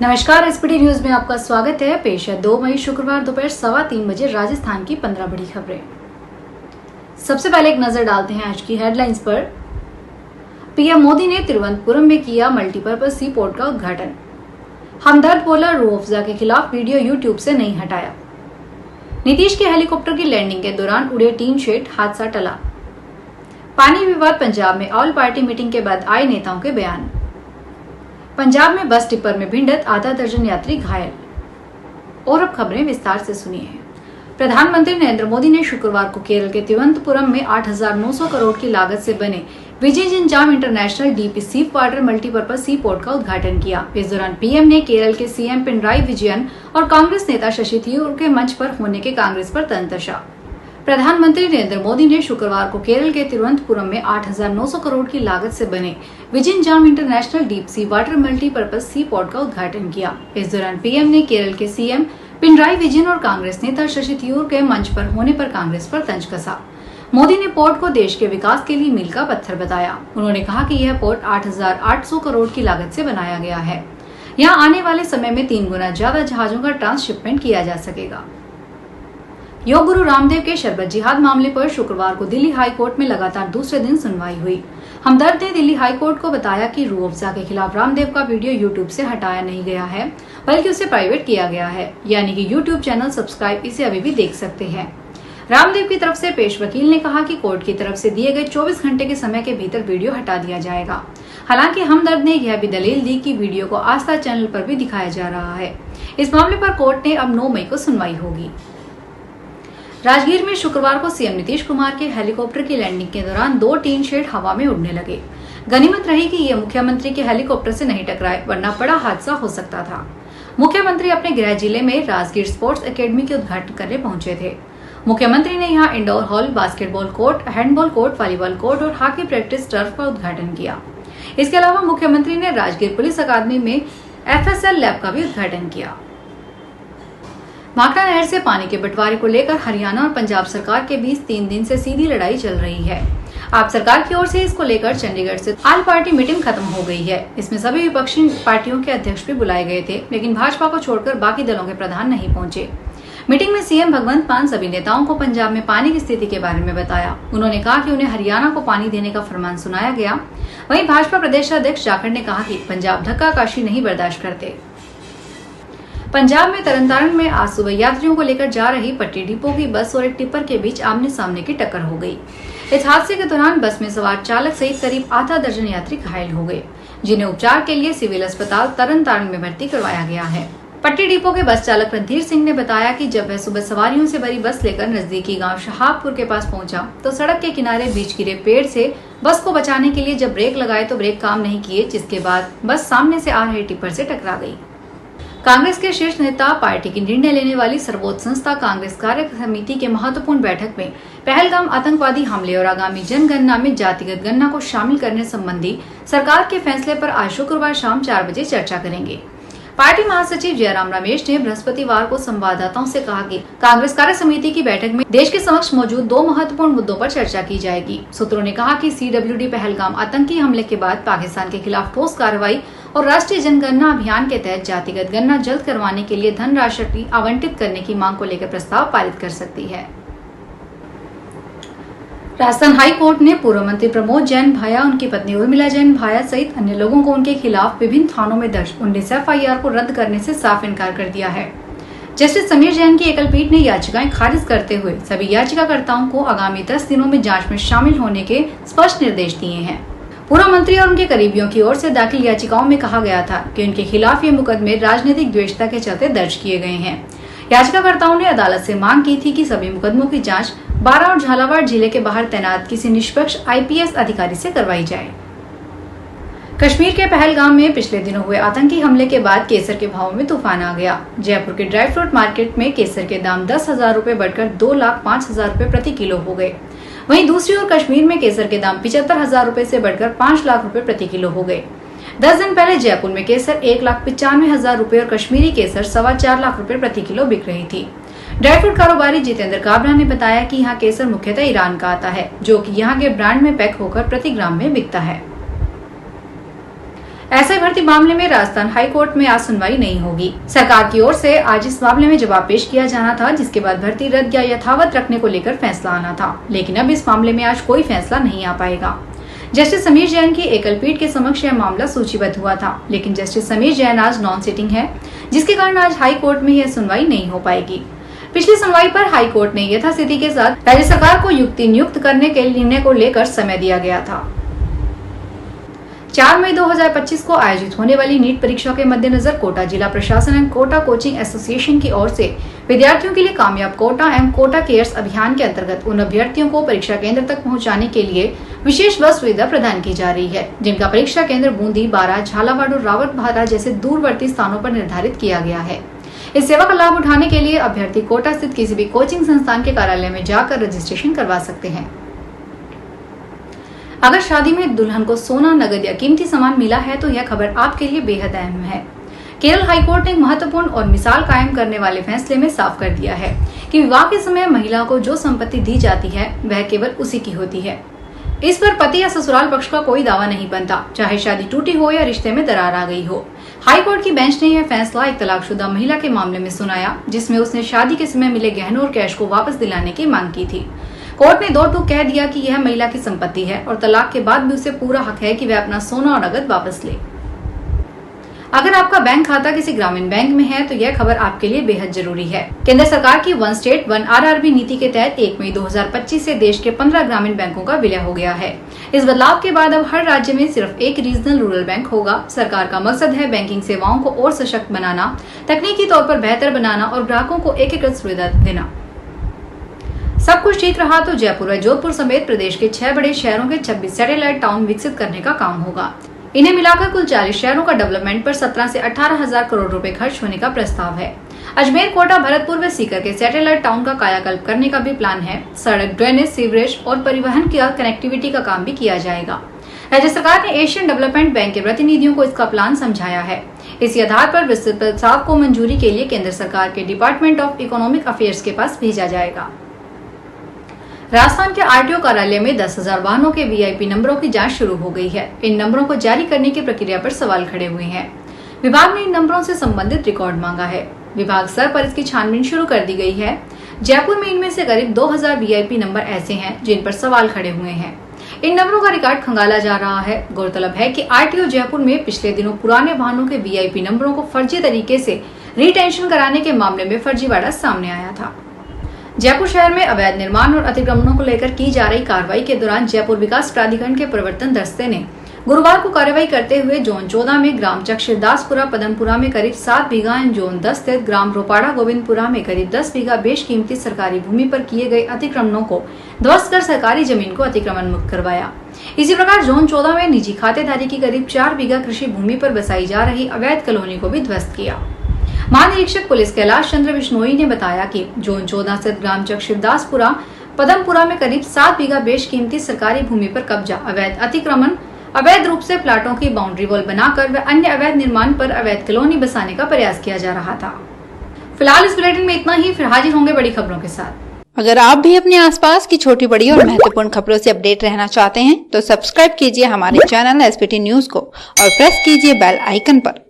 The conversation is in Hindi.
नमस्कार, एसपीडी न्यूज में आपका स्वागत है। पेश है 2 मई शुक्रवार दोपहर 3:15 बजे राजस्थान की 15 बड़ी खबरें। सबसे पहले एक नजर डालते हैं आज की हेडलाइंस पर। पीएम मोदी ने तिरुवनंतपुरम में किया मल्टीपर्पज सी पोर्ट का उद्घाटन। हमदर्द बोला, रूह अफजा के खिलाफ वीडियो यूट्यूब से नहीं हटाया। नीतीश के हेलीकॉप्टर की लैंडिंग के दौरान उड़े टीन शेड, हादसा टला। पानी विवाद पंजाब में ऑल पार्टी मीटिंग के बाद आए नेताओं के बयान। पंजाब में बस टिप्पर में भिड़ंत, आधा दर्जन यात्री घायल। और अब खबरें विस्तार से सुनिए। प्रधानमंत्री नरेंद्र मोदी ने शुक्रवार को केरल के तिरुवनंतपुरम में 8,900 करोड़ की लागत से बने Vizhinjam international deep sea water multipurpose sea port का उद्घाटन किया। इस दौरान पीएम ने केरल के सीएम पिनराई विजयन और कांग्रेस नेता शशि थरूर के मंच पर होने के कांग्रेस पर तंत्रों। प्रधानमंत्री नरेंद्र मोदी ने शुक्रवार को केरल के तिरुवनंतपुरम में 8,900 करोड़ की लागत से बने Vizhinjam international deep sea water multipurpose sea port का उद्घाटन किया। इस दौरान पीएम ने केरल के सीएम पिनराई विजयन और कांग्रेस नेता शशि थरूर के मंच पर होने पर कांग्रेस पर तंज कसा। मोदी ने पोर्ट को देश के विकास के लिए मील का पत्थर बताया। उन्होंने कहा कि यह पोर्ट 8,800 करोड़ की लागत से बनाया गया है। यहाँ आने वाले समय में 3 गुना ज्यादा जहाजों का ट्रांसशिपमेंट किया जा सकेगा। योग गुरु रामदेव के शरबत जिहाद मामले पर शुक्रवार को दिल्ली हाई कोर्ट में लगातार दूसरे दिन सुनवाई हुई। हमदर्द ने दिल्ली हाई कोर्ट को बताया कि रूह अफजा के खिलाफ रामदेव का वीडियो यूट्यूब से हटाया नहीं गया है, बल्कि उसे प्राइवेट किया गया है, यानी कि यूट्यूब चैनल सब्सक्राइब इसे अभी भी देख सकते हैं। रामदेव की तरफ से पेश वकील ने कहा कि कोर्ट की तरफ से दिए गए 24 घंटे के समय के भीतर वीडियो हटा दिया जाएगा। हालांकि हमदर्द ने यह भी दलील दी कि वीडियो को आस्था चैनल पर भी दिखाया जा रहा है। इस मामले पर कोर्ट ने अब 9 मई को सुनवाई होगी। राजगीर में शुक्रवार को सीएम नीतीश कुमार के हेलीकॉप्टर की लैंडिंग के दौरान 2 टीन शेड हवा में उड़ने लगे। गनीमत रही कि ये मुख्यमंत्री के हेलीकॉप्टर से नहीं टकराए, वरना बड़ा हादसा हो सकता था। मुख्यमंत्री अपने गृह जिले में राजगीर स्पोर्ट्स एकेडमी के उद्घाटन करने पहुंचे थे। मुख्यमंत्री ने यहाँ indoor hall, basketball court, handball court, volleyball court और हॉकी प्रैक्टिस टर्फ का उद्घाटन किया। इसके अलावा मुख्यमंत्री ने राजगीर पुलिस अकादमी में FSL लैब का भी उद्घाटन किया। भाखड़ा नहर से पानी के बंटवारे को लेकर हरियाणा और पंजाब सरकार के बीच 3 दिन से सीधी लड़ाई चल रही है। आप सरकार की ओर से इसको लेकर चंडीगढ़ से ऑल पार्टी मीटिंग खत्म हो गई है। इसमें सभी विपक्षी पार्टियों के अध्यक्ष भी बुलाए गए थे, लेकिन भाजपा को छोड़कर बाकी दलों के प्रधान नहीं पहुंचे। मीटिंग में सीएम भगवंत मान सभी नेताओं को पंजाब में पानी की स्थिति के बारे में बताया। उन्होंने कहा कि उन्हें हरियाणा को पानी देने का फरमान सुनाया गया। वहीं भाजपा प्रदेशाध्यक्ष जाखड़ ने कहा कि पंजाब धक्काकाशी नहीं बर्दाश्त करते। पंजाब में तरनतारण में आज सुबह यात्रियों को लेकर जा रही पट्टी डिपो की बस और एक टिप्पर के बीच आमने सामने की टक्कर हो गई। इस हादसे के दौरान बस में सवार चालक सहित करीब आधा दर्जन यात्री घायल हो गए, जिन्हें उपचार के लिए सिविल अस्पताल तरनतारण में भर्ती करवाया गया है। पट्टी डिपो के बस चालक रणधीर सिंह ने बताया कि जब वह सुबह सवारियों से भरी बस लेकर नजदीकी गांव शहाबपुर के पास पहुंचा, तो सड़क के किनारे बीच गिरे पेड़ से बस को बचाने के लिए जब ब्रेक लगाए तो ब्रेक काम नहीं किए, जिसके बाद बस सामने से आ रहे टिप्पर से टकरा गई। कांग्रेस के शीर्ष नेता पार्टी की निर्णय लेने वाली सर्वोच्च संस्था कांग्रेस कार्य समिति के महत्वपूर्ण बैठक में पहलगाम आतंकवादी हमले और आगामी जनगणना में जातिगत गणना को शामिल करने संबंधी सरकार के फैसले पर आज शुक्रवार शाम 4 बजे चर्चा करेंगे। पार्टी महासचिव जयराम रमेश ने बृहस्पतिवार को संवाददाताओं से कहा कि कांग्रेस कार्य समिति की बैठक में देश के समक्ष मौजूद 2 महत्वपूर्ण मुद्दों पर चर्चा की जाएगी। सूत्रों ने कहा कि CWD पहलगाम आतंकी हमले के बाद पाकिस्तान के खिलाफ ठोस कार्रवाई और राष्ट्रीय जनगणना अभियान के तहत जातिगत गणना जल्द करवाने के लिए धनराशि आवंटित करने की मांग को लेकर प्रस्ताव पारित कर सकती है। राजस्थान हाई कोर्ट ने पूर्व मंत्री प्रमोद जैन भाया, उनकी पत्नी उर्मिला जैन भाया सहित अन्य लोगों को उनके खिलाफ विभिन्न थानों में दर्ज 19 FIR को रद्द करने से साफ इनकार कर दिया है। जस्टिस समीर जैन की एकल पीठ ने याचिकाएं खारिज करते हुए सभी याचिकाकर्ताओं को आगामी 10 दिनों में जांच में शामिल होने के स्पष्ट निर्देश दिए हैं। पूर्व मंत्री और उनके करीबियों की ओर से दाखिल याचिकाओं में कहा गया था कि उनके खिलाफ ये मुकदमे राजनीतिक द्वेषता के चलते दर्ज किए गए हैं। याचिकाकर्ताओं ने अदालत से मांग की थी कि सभी मुकदमों की जांच बारा और झालावाड़ जिले के बाहर तैनात किसी निष्पक्ष IPS अधिकारी से करवाई जाए। कश्मीर के पहलगाम में पिछले दिनों हुए आतंकी हमले के बाद केसर के भाव में तूफान आ गया। जयपुर के ड्राई फ्रूट मार्केट में केसर के दाम 10,000 रुपए बढ़कर 2,05,000 रुपए प्रति किलो हो गए। वहीं दूसरी ओर कश्मीर में केसर के दाम 75,000 रुपए से बढ़कर 5 लाख रुपए प्रति किलो हो गए। 10 दिन पहले जयपुर में केसर 1,95,000 रुपए और कश्मीरी केसर 4.25 लाख रुपए प्रति किलो बिक रही थी। ड्राई फ्रूट कारोबारी जितेंद्र काबरा ने बताया कि यहाँ केसर मुख्यतः ईरान का आता है, जो कि यहाँ के ब्रांड में पैक होकर प्रति ग्राम में बिकता है। ऐसे भर्ती मामले में राजस्थान हाई कोर्ट में आज सुनवाई नहीं होगी। सरकार की ओर से आज इस मामले में जवाब पेश किया जाना था, जिसके बाद भर्ती रद्द या यथावत रखने को लेकर फैसला आना था, लेकिन अब इस मामले में आज कोई फैसला नहीं आ पाएगा। जस्टिस समीर जैन की एकल पीठ के समक्ष यह मामला सूचीबद्ध हुआ था, लेकिन जस्टिस समीर जैन आज नॉन सिटिंग है, जिसके कारण आज हाई कोर्ट में यह सुनवाई नहीं हो पाएगी। पिछली सुनवाई पर हाई कोर्ट ने यथास्थिति के साथ राज्य सरकार को युक्ति नियुक्त करने के निर्णय को लेकर समय दिया गया था। 4 मई 2025 को आयोजित होने वाली नीट परीक्षा के मद्देनजर कोटा जिला प्रशासन एवं कोटा कोचिंग एसोसिएशन की ओर से विद्यार्थियों के लिए कामयाब कोटा एवं कोटा केयर्स अभियान के अंतर्गत उन अभ्यर्थियों को परीक्षा केंद्र तक पहुंचाने के लिए विशेष बस सुविधा प्रदान की जा रही है, जिनका परीक्षा केंद्र बूंदी, बारा, झालावाड़ और रावतबारा जैसे दूरवर्ती स्थानों पर निर्धारित किया गया है। इस सेवा का लाभ उठाने के लिए अभ्यर्थी कोटा स्थित किसी भी कोचिंग संस्थान के कार्यालय में जाकर रजिस्ट्रेशन करवा सकते हैं। अगर शादी में दुल्हन को सोना, नगद या कीमती सामान मिला है तो यह खबर आपके लिए बेहद अहम है। केरल हाईकोर्ट ने एक महत्वपूर्ण और मिसाल कायम करने वाले फैसले में साफ कर दिया है कि विवाह के समय महिला को जो संपत्ति दी जाती है वह केवल उसी की होती है। इस पर पति या ससुराल पक्ष का कोई दावा नहीं बनता, चाहे शादी टूटी हो या रिश्ते में दरार आ गई हो। हाईकोर्ट की बेंच ने यह फैसला एक तलाकशुदा महिला के मामले में सुनाया, जिसमें उसने शादी के समय मिले गहनों और कैश को वापस दिलाने की मांग की थी। कोर्ट ने दो टूक कह दिया कि यह महिला की संपत्ति है और तलाक के बाद भी उसे पूरा हक है कि वह अपना सोना और नगद वापस ले। अगर आपका बैंक खाता किसी ग्रामीण बैंक में है तो यह खबर आपके लिए बेहद जरूरी है। केंद्र सरकार की वन स्टेट वन आरआरबी नीति के तहत 1 मई 2025 से देश के 15 ग्रामीण बैंकों का विलय हो गया है। इस बदलाव के बाद अब हर राज्य में सिर्फ एक रीजनल रूरल बैंक होगा। सरकार का मकसद है बैंकिंग सेवाओं को और सशक्त बनाना, तकनीकी तौर पर बेहतर बनाना और ग्राहकों को एकीकृत सुविधा देना। सब कुछ ठीक रहा तो जयपुर व जोधपुर समेत प्रदेश के 6 बड़े शहरों के 26 सैटेलाइट टाउन विकसित करने का काम होगा। इन्हें मिलाकर कुल 40 शहरों का डेवलपमेंट पर 17 से 18 हजार करोड़ रुपए खर्च होने का प्रस्ताव है। अजमेर, कोटा, भरतपुर व सीकर के सैटेलाइट टाउन का कायाकल्प करने का भी प्लान है। सड़क, ड्रेनेज, सीवरेज और परिवहन की कनेक्टिविटी का काम भी किया जाएगा। राज्य सरकार ने एशियन डेवलपमेंट बैंक के प्रतिनिधियों को इसका प्लान समझाया है। इसी आधार पर विस्तृत प्रस्ताव को मंजूरी के लिए केंद्र सरकार के डिपार्टमेंट ऑफ इकोनॉमिक अफेयर्स के पास भेजा जाएगा। राजस्थान के आरटीओ कार्यालय में 10,000 वाहनों के वीआईपी नंबरों की जांच शुरू हो गई है। इन नंबरों को जारी करने की प्रक्रिया पर सवाल खड़े हुए हैं। विभाग ने इन नंबरों से संबंधित रिकॉर्ड मांगा है। विभाग स्तर पर इसकी छानबीन शुरू कर दी गई है। जयपुर में इनमें से करीब 2000 वीआईपी नंबर ऐसे हैं जिन पर सवाल खड़े हुए हैं। इन नंबरों का रिकॉर्ड खंगाला जा रहा है। गौरतलब है कि आरटीओ जयपुर में पिछले दिनों पुराने वाहनों के वीआईपी नंबरों को फर्जी तरीके से रिटेंशन कराने के मामले में फर्जीवाड़ा सामने आया था। जयपुर शहर में अवैध निर्माण और अतिक्रमणों को लेकर की जा रही कार्रवाई के दौरान जयपुर विकास प्राधिकरण के प्रवर्तन दस्ते ने गुरुवार को कार्रवाई करते हुए जोन 14 में ग्राम चकशिरदासपुरा पदमपुरा में करीब 7 बीघा एवं जोन 10 स्थित ग्राम रोपाड़ा गोविंदपुरा में करीब 10 बीघा बेशकीमती सरकारी भूमि पर किए गए अतिक्रमणों को ध्वस्त कर सरकारी जमीन को अतिक्रमण मुक्त करवाया। इसी प्रकार जोन 14 में निजी खातेदारी की करीब 4 बीघा कृषि भूमि पर बसाई जा रही अवैध कॉलोनी को भी ध्वस्त किया। महानिरीक्षक पुलिस कैलाश चंद्र बिश्नोई ने बताया कि जोन 14 स्थित ग्राम चकशिरदासपुरा पदमपुरा में करीब 7 बीघा बेशकीमती सरकारी भूमि पर कब्जा, अवैध अतिक्रमण, अवैध रूप से प्लाटों की बाउंड्री वॉल बनाकर व अन्य अवैध निर्माण पर अवैध कॉलोनी बसाने का प्रयास किया जा रहा था। फिलहाल इस बुलेटिन में इतना ही। फिर हाजिर होंगे बड़ी खबरों के साथ। अगर आप भी अपने आसपास की छोटी बड़ी और महत्वपूर्ण खबरों से अपडेट रहना चाहते हैं तो सब्सक्राइब कीजिए हमारे चैनल एसपीटी न्यूज को और प्रेस कीजिए बेल आइकन पर।